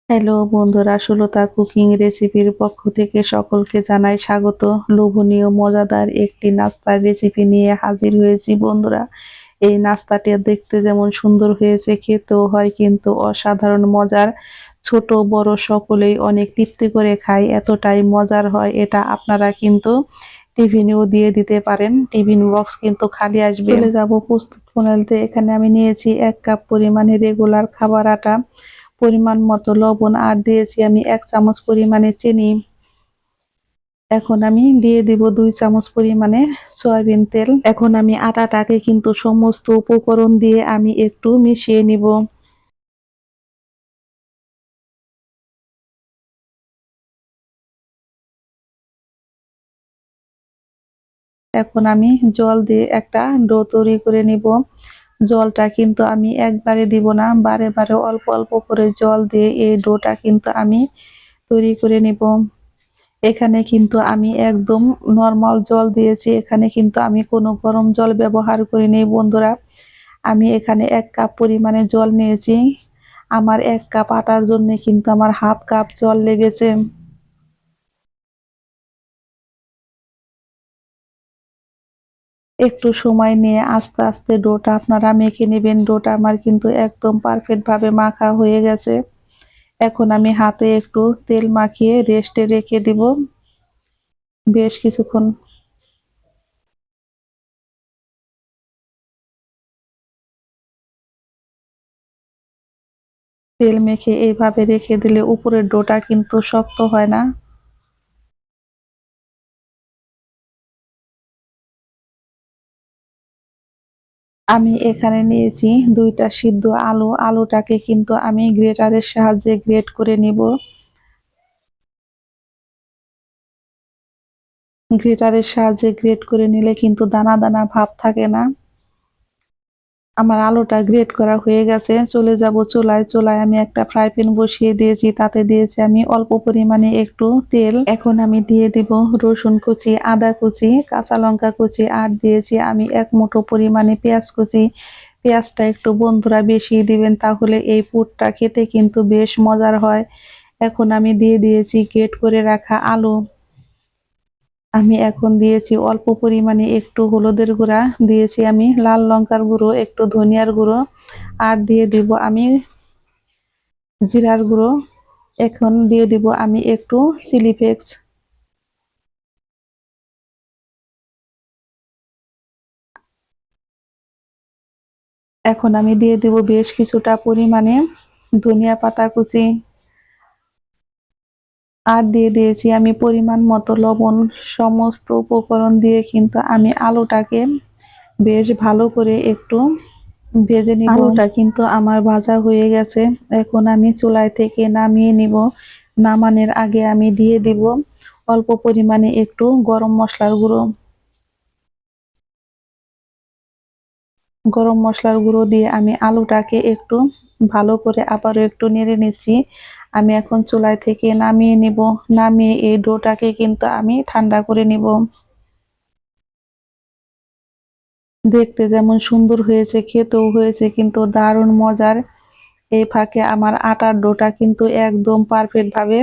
Hello বন্ধুরা, Sulata cooking রেসিপির পক্ষ থেকে সকলকে জানাই স্বাগত। লোভনীয় মজাদার একটি নাস্তার রেসিপি নিয়ে হাজির হয়েছি বন্ধুরা। এই নাস্তাটি দেখতে যেমন সুন্দর হয়েছে, খেতেও হয় কিন্তু অসাধারণ মজার। ছোট বড় সকলেই অনেক তৃপ্তি করে খায়, এতটাই মজার হয় এটা। আপনারা কিন্তু টিফিনেও দিয়ে দিতে পারেন, টিফিন বক্স কিন্তু খালি আসবে। চলে যাব প্রস্তুত প্রণালীতে। এখানে আমি নিয়েছি 1 কাপ পরিমাণে রেগুলার খাবার আটা, পরিমাণ মতো লবণ, আর দিয়েছি আমি 1 চামচ পরিমাণে চিনি। এখন আমি দিয়ে দিব 2 চামচ পরিমাণে সয়াবিন তেল। এখন আমি আটাটাকে কিন্তু সমস্ত উপকরণ দিয়ে আমি একটু মিশিয়ে নিব। এখন আমি জল দিয়ে একটা ডো তৈরি করে নিব। জলটা কিন্তু আমি একবারে দিব না, বারে বারে অল্প অল্প করে জল দিয়ে এই ডোটা কিন্তু আমি তৈরি করে নিব। এখানে কিন্তু আমি একদম নরমাল জল দিয়েছি, এখানে কিন্তু আমি কোনো গরম জল ব্যবহার করিনি বন্ধুরা। আমি এখানে 1 কাপ পরিমাণে জল নিয়েছি। আমার 1 কাপ আটার জন্য কিন্তু আমার হাফ কাপ জল লেগেছে। একটু সময় নিয়ে আস্তে আস্তে ডোটা আপনারা মেখে নেবেন। ডোটা আমার কিন্তু একদম পারফেক্ট ভাবে মাখা হয়ে গেছে। এখন আমি হাতে একটু তেল মাখিয়ে রেস্টে রেখে দিব বেশ কিছুক্ষণ। তেল মেখে এইভাবে রেখে দিলে উপরের ডোটা কিন্তু শক্ত হয় না। আমি এখানে নিয়েছি 2টা সিদ্ধ আলু। আলুটাকে কিন্তু আমি গ্রেটারের সাহায্যে গ্রেট করে নিব। গ্রেটারের সাহায্যে গ্রেট করে নিলে কিন্তু দানা দানা ভাব থাকে না। আমার আলুটা গ্রেট করা হয়ে গেছে। চলে যাব চুলায়। চুলায় আমি একটা ফ্রাই প্যান বসিয়ে দিয়েছি, তাতে দিয়েছি আমি অল্প পরিমাণে একটু তেল। এখন আমি দিয়ে দিব রসুন কুচি, আদা কুচি, কাঁচা লঙ্কা কুচি, আর দিয়েছি আমি 1 মুঠো পরিমাণে পেঁয়াজ কুচি। পেঁয়াজটা একটু বন্ধুরা বেশি দিবেন, তাহলে এই পুরটা খেতে কিন্তু বেশ মজার হয়। এখন আমি দিয়ে দিয়েছি গ্রেট করে রাখা আলু। আমি এখন দিয়েছি অল্প পরিমাণে একটু হলুদের গুঁড়া, দিয়েছি আমি লাল লঙ্কার গুঁড়ো, একটু ধনিয়ার গুঁড়ো, আর দিয়ে দিব আমি জিরার গুঁড়ো। এখন দিয়ে দিব আমি একটু চিলি ফ্লেক্স। এখন আমি দিয়ে দিব বেশ কিছুটা পরিমাণে ধনিয়া পাতা কুচি, আর দিয়ে দিয়েছি আমি পরিমাণ মতো লবণ। সমস্ত উপকরণ দিয়ে কিন্তু আমি আলুটাকে বেশ ভালো করে একটু ভেজে নিব। আলুটা কিন্তু আমার ভাজা হয়ে গেছে। এখন আমি চুলায় থেকে নামিয়ে নিব। নামানোর আগে আমি দিয়ে দিব অল্প পরিমাণে একটু গরম মশলার গুঁড়ো। গরম মশলার গুঁড়ো দিয়ে আমি আলুটাকে একটু ভালো করে আবারও একটু নেড়ে নিচ্ছি। আমি এখন চুলায় থেকে নামিয়ে নিব। নামিয়ে এই ডোটাকে কিন্তু আমি ঠান্ডা করে নিব। দেখতে যেমন সুন্দর হয়েছে, খেতেও হয়েছে কিন্তু দারুণ মজার। এই ফাঁকে আমার আটার ডোটা কিন্তু একদম পারফেক্ট ভাবে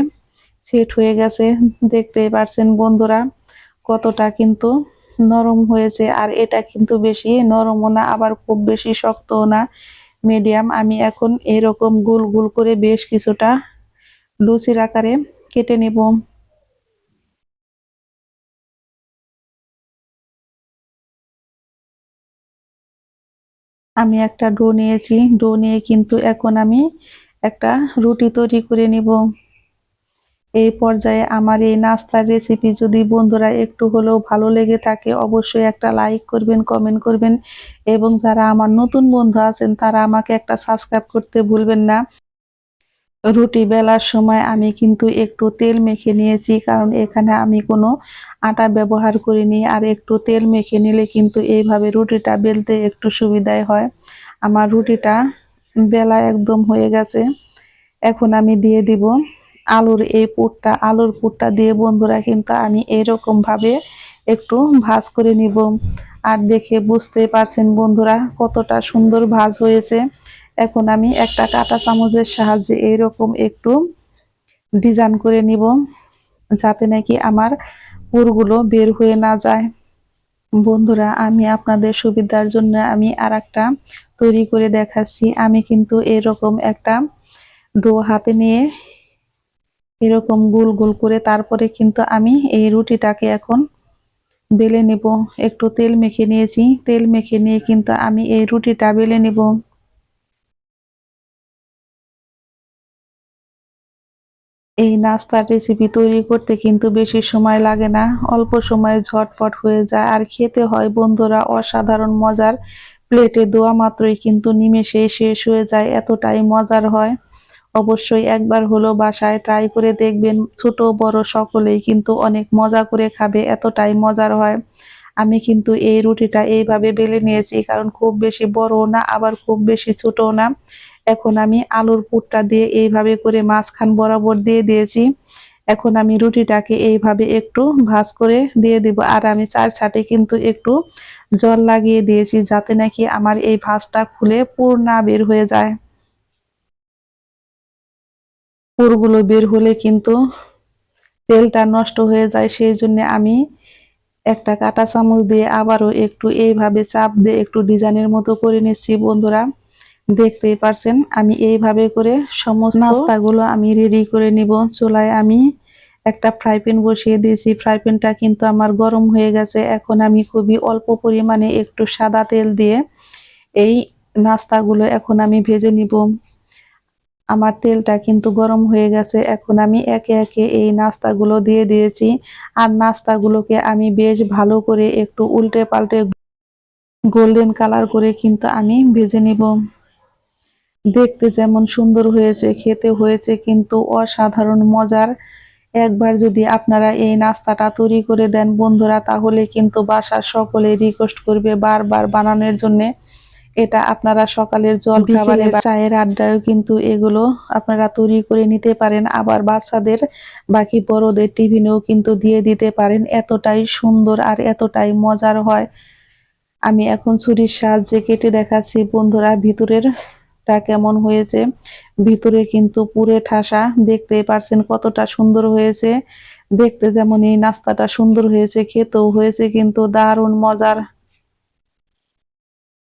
সেট হয়ে গেছে। দেখতেই পারছেন বন্ধুরা কতটা কিন্তু নরম হয়েছে। আর এটা কিন্তু বেশি নরমও না, আবার খুব বেশি শক্তও না, মিডিয়াম। আমি এখন এরকম গোল গোল করে বেশ কিছুটা লুচির আকারে কেটে নেব। আমি একটা ডো নিয়েছি। ডো নিয়ে কিন্তু এখন আমি একটা রুটি তৈরি করে নিব। এই পর্যায়ে আমার এই নাস্তার রেসিপি যদি বন্ধুরা একটু হলেও ভালো লেগে থাকে, অবশ্যই একটা লাইক করবেন, কমেন্ট করবেন, এবং যারা আমার নতুন বন্ধু আছেন তারা আমাকে একটা সাবস্ক্রাইব করতে ভুলবেন না। রুটি বেলার সময় আমি কিন্তু একটু তেল মেখে নিয়েছি, কারণ এখানে আমি কোনো আটা ব্যবহার করিনি। আর একটু তেল মেখে নিলে কিন্তু এইভাবে রুটিটা বেলতে একটু সুবিধাই হয়। আমার রুটিটা বেলা একদম হয়ে গেছে। এখন আমি দিয়ে দিব আলুর এই পুরটা। আলুর পুরটা দিয়ে বন্ধুরা কিন্তু আমি এরকম ভাবে একটু ভাজ করে নিব। আর দেখে বুঝতে পারছেন বন্ধুরা কতটা সুন্দর ভাজ হয়েছে। এখন আমি একটা কাঁটা চামচের সাহায্যে এইরকম একটু ডিজাইন করে নিব, যাতে নাকি আমার পুরগুলো বের হয়ে না যায়। বন্ধুরা, আমি আপনাদের সুবিধার জন্য আমি আরেকটা তৈরি করে দেখাচ্ছি। আমি কিন্তু এরকম একটা ডো হাতে নিয়ে এরকম গোল গোল করে তারপরে কিন্তু আমি এই রুটিটাকে এখন বেলে নেব। একটু তেল মেখে নিয়েছি, তেল মেখে নিয়ে কিন্তু আমি এই রুটিটা বেলে নেব। এই নাস্তার রেসিপি তৈরি করতে কিন্তু বেশি সময় লাগে না, অল্প সময়ে ঝটপট হয়ে যায় আর খেতে হয় বন্ধুরা অসাধারণ মজার। প্লেটে দেওয়া মাত্রই কিন্তু নিমেষেই শেষ হয়ে যায়, এতটাই মজার হয়। অবশ্যই একবার হলো বাসায় ট্রাই করে দেখবেন, ছোট বড় সকলেই কিন্তু অনেক মজা করে খাবে, এতটাই মজার হয়। আমি কিন্তু এই রুটিটা এইভাবে বেলে নিয়েছি, কারণ খুব বেশি বড়ও না আবার খুব বেশি ছোটও না। এখন আমি আলুর পুরটা দিয়ে এইভাবে করে মাঝখান বরাবর দিয়ে দিয়েছি। এখন আমি রুটিটাকে এইভাবে একটু ভাঁজ করে দিয়ে দিব, আর আমি চার ছাটে কিন্তু একটু জল লাগিয়ে দিয়েছি, যাতে নাকি আমার এই ভাঁজটা খুলে পুর না বের হয়ে যায়। পুরগুলো বের হলে কিন্তু তেলটা নষ্ট হয়ে যায়, সেই জন্য আমি একটা কাঁটা চামচ দিয়ে আবারও একটু এইভাবে চাপ দিয়ে একটু ডিজাইনের মতো করে নিচ্ছি। বন্ধুরা, দেখতেই পারছেন আমি এইভাবে করে সমস্ত নাস্তাগুলো আমি রেডি করে নিব। চুলায় আমি একটা ফ্রাই প্যান বসিয়ে দিয়েছি, ফ্রাই প্যানটা কিন্তু আমার গরম হয়ে গেছে। এখন আমি খুবই অল্প পরিমাণে একটু সাদা তেল দিয়ে এই নাস্তাগুলো এখন আমি ভেজে নিব। আমার তেলটা কিন্তু গরম হয়ে গেছে, এখন আমি একে একে এই নাস্তাগুলো দিয়ে দিয়েছি, আর নাস্তাগুলোকে আমি বেশ ভালো করে একটু উল্টে পাল্টে গোল্ডেন কালার করে কিন্তু আমি ভেজে নিব। দেখতে যেমন সুন্দর হয়েছে, খেতে হয়েছে কিন্তু অসাধারণ মজার। একবার যদি আপনারা এই নাস্তাটা তৈরি করে দেন বন্ধুরা, তাহলে কিন্তু বাসার সকলে রিকোয়েস্ট করবে বারবার বানানোর জন্য। এটা আপনারা সকালের জলখাবারে চায়ের আড্ডায়ও কিন্তু এগুলো আপনারা তৈরি করে নিতে পারেন, আবার বাচ্চাদের বাকি বড়দের টিফিনেও কিন্তু দিয়ে দিতে পারেন। এতটাই সুন্দর আর এতটাই মজার হয়। আমি এখন ছুরির সাহায্যে কেটে দেখাচ্ছি বন্ধুরা ভিতরের টা কেমন হয়েছে। ভিতরে কিন্তু পুরে ঠাসা, দেখতেই পারছেন কতটা সুন্দর হয়েছে। দেখতে যেমন এই নাস্তাটা সুন্দর হয়েছে, খেতেও হয়েছে কিন্তু দারুণ মজার।